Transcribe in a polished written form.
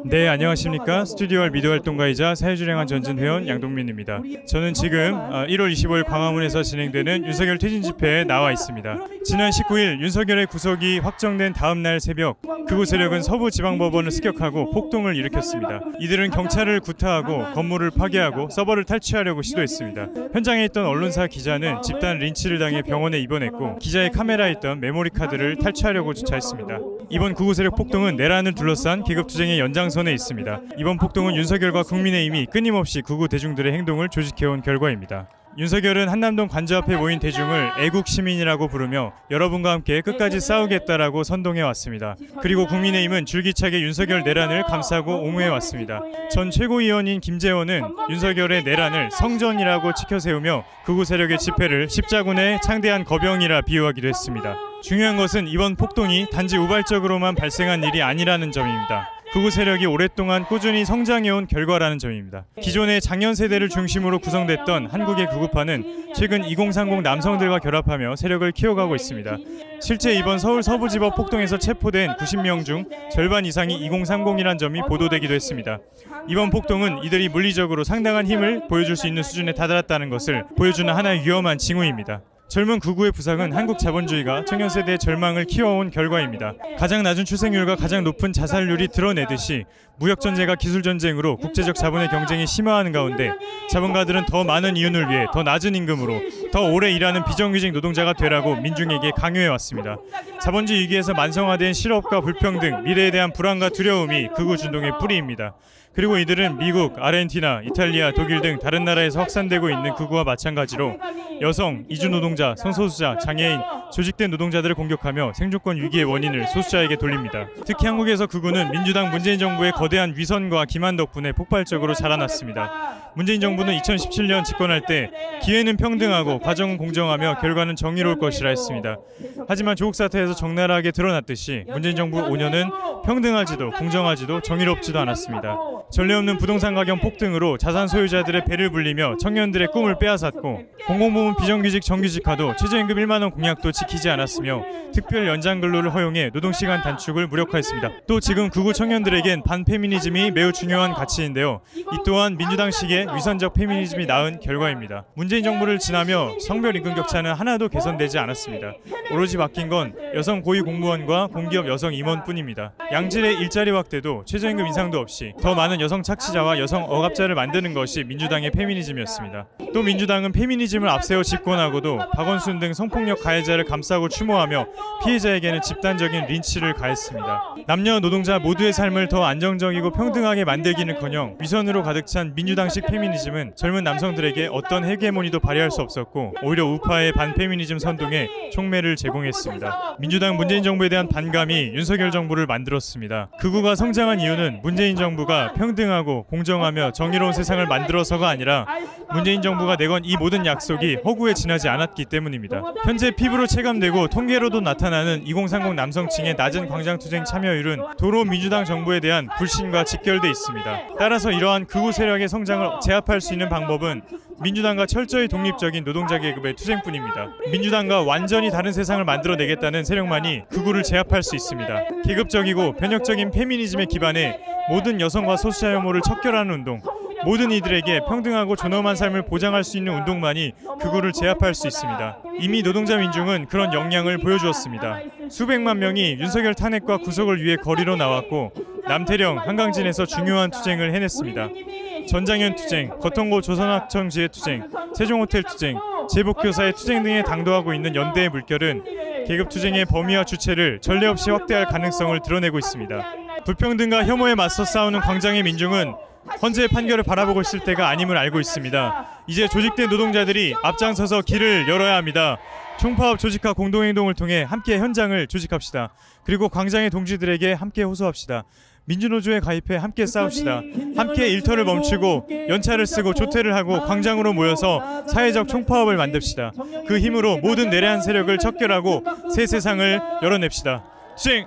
네, 안녕하십니까. 스튜디오알 미디어 활동가이자 사회주량한 전진회원 양동민입니다. 저는 지금 1월 25일 광화문에서 진행되는 윤석열 퇴진 집회에 나와 있습니다. 지난 19일 윤석열의 구속이 확정된 다음 날 새벽, 극우 세력은 서부지방법원을 습격하고 폭동을 일으켰습니다. 이들은 경찰을 구타하고 건물을 파괴하고 서버를 탈취하려고 시도했습니다. 현장에 있던 언론사 기자는 집단 린치를 당해 병원에 입원했고, 기자의 카메라에 있던 메모리 카드를 탈취하려고 주차했습니다. 이번 극우 세력 폭동은 내란을 둘러싼 계급투쟁의 연장선에 있습니다. 이번 폭동은 윤석열과 국민의힘이 끊임없이 극우 대중들의 행동을 조직해온 결과입니다. 윤석열은 한남동 관저 앞에 모인 대중을 애국 시민이라고 부르며 여러분과 함께 끝까지 싸우겠다라고 선동해왔습니다. 그리고 국민의힘은 줄기차게 윤석열 내란을 감싸고 옹호해왔습니다. 전 최고위원인 김재원은 윤석열의 내란을 성전이라고 치켜세우며 극우 세력의 집회를 십자군의 창대한 거병이라 비유하기도 했습니다. 중요한 것은 이번 폭동이 단지 우발적으로만 발생한 일이 아니라는 점입니다. 극우 세력이 오랫동안 꾸준히 성장해온 결과라는 점입니다. 기존의 장년 세대를 중심으로 구성됐던 한국의 극우파는 최근 2030 남성들과 결합하며 세력을 키워가고 있습니다. 실제 이번 서울 서부지법 폭동에서 체포된 90명 중 절반 이상이 2030이란 점이 보도되기도 했습니다. 이번 폭동은 이들이 물리적으로 상당한 힘을 보여줄 수 있는 수준에 다다랐다는 것을 보여주는 하나의 위험한 징후입니다. 젊은 극우의 부상은 한국 자본주의가 청년 세대의 절망을 키워온 결과입니다. 가장 낮은 출생률과 가장 높은 자살률이 드러내듯이 무역전쟁과 기술전쟁으로 국제적 자본의 경쟁이 심화하는 가운데 자본가들은 더 많은 이윤을 위해 더 낮은 임금으로 더 오래 일하는 비정규직 노동자가 되라고 민중에게 강요해왔습니다. 자본주의 위기에서 만성화된 실업과 불평등, 미래에 대한 불안과 두려움이 극우 준동의 뿌리입니다. 그리고 이들은 미국, 아르헨티나, 이탈리아, 독일 등 다른 나라에서 확산되고 있는 극우와 마찬가지로 여성, 이주노동자, 성소수자, 장애인, 조직된 노동자들을 공격하며 생존권 위기의 원인을 소수자에게 돌립니다. 특히 한국에서 극우는 민주당 문재인 정부의 거대한 위선과 기만 덕분에 폭발적으로 자라났습니다. 문재인 정부는 2017년 집권할 때 기회는 평등하고 과정은 공정하며 결과는 정의로울 것이라 했습니다. 하지만 조국 사태에서 적나라하게 드러났듯이 문재인 정부 5년은 평등하지도 공정하지도 정의롭지도 않았습니다. 전례 없는 부동산 가격 폭등으로 자산 소유자들의 배를 불리며 청년들의 꿈을 빼앗았고, 공공부문 비정규직 정규직화도 최저임금 1만 원 공약도 지키지 않았으며 특별 연장 근로를 허용해 노동시간 단축을 무력화했습니다. 또 지금 극우 청년들에겐 반페미니즘이 매우 중요한 가치인데요. 이 또한 민주당식의 위선적 페미니즘이 낳은 결과입니다. 문재인 정부를 지나며 성별 임금 격차는 하나도 개선되지 않았습니다. 오로지 바뀐 건 여성 고위 공무원과 공기업 여성 임원뿐입니다. 양질의 일자리 확대도 최저임금 인상도 없이 더 많은 여성 착취자와 여성 억압자를 만드는 것이 민주당의 페미니즘이었습니다. 또 민주당은 페미니즘을 앞세워 집권하고도 박원순 등 성폭력 가해자를 감싸고 추모하며 피해자에게는 집단적인 린치를 가했습니다. 남녀 노동자 모두의 삶을 더 안정적이고 평등하게 만들기는커녕 위선으로 가득 찬 민주당식 페미니즘은 젊은 남성들에게 어떤 헤게모니도 발휘할 수 없었고, 오히려 우파의 반페미니즘 선동에 촉매를 제공했습니다. 민주당 문재인 정부에 대한 반감이 윤석열 정부를 만들었습니다. 극우가 성장한 이유는 문재인 정부가 평등하고 공정하며 정의로운 세상을 만들어서가 아니라 문재인 정부가 내건 이 모든 약속이 허구에 지나지 않았기 때문입니다. 현재 피부로 체감되고 통계로도 나타나는 2030 남성층의 낮은 광장투쟁 참여율은 도로 민주당 정부에 대한 불신과 직결돼 있습니다. 따라서 이러한 극우 세력의 성장을 제압할 수 있는 방법은 민주당과 철저히 독립적인 노동자 계급의 투쟁뿐입니다. 민주당과 완전히 다른 세상을 만들어내겠다는 세력만이 극우를 제압할 수 있습니다. 계급적이고 변혁적인 페미니즘에 기반해 모든 여성과 소수자 혐오를 척결하는 운동, 모든 이들에게 평등하고 존엄한 삶을 보장할 수 있는 운동만이 극우를 제압할 수 있습니다. 이미 노동자 민중은 그런 역량을 보여주었습니다. 수백만 명이 윤석열 탄핵과 구속을 위해 거리로 나왔고, 남태령, 한강진에서 중요한 투쟁을 해냈습니다. 전장현 투쟁, 거통고 조선학청지의 투쟁, 세종호텔 투쟁, 제복교사의 투쟁 등에 당도하고 있는 연대의 물결은 계급투쟁의 범위와 주체를 전례 없이 확대할 가능성을 드러내고 있습니다. 불평등과 혐오에 맞서 싸우는 광장의 민중은 헌재의 판결을 바라보고 있을 때가 아님을 알고 있습니다. 이제 조직된 노동자들이 앞장서서 길을 열어야 합니다. 총파업 조직화 공동행동을 통해 함께 현장을 조직합시다. 그리고 광장의 동지들에게 함께 호소합시다. 민주노조에 가입해 함께 싸웁시다. 함께 일터를 멈추고 연차를 쓰고 조퇴를 하고 광장으로 모여서 사회적 총파업을 만듭시다. 그 힘으로 모든 내래한 세력을 척결하고 새 세상을 열어냅시다. 투쟁!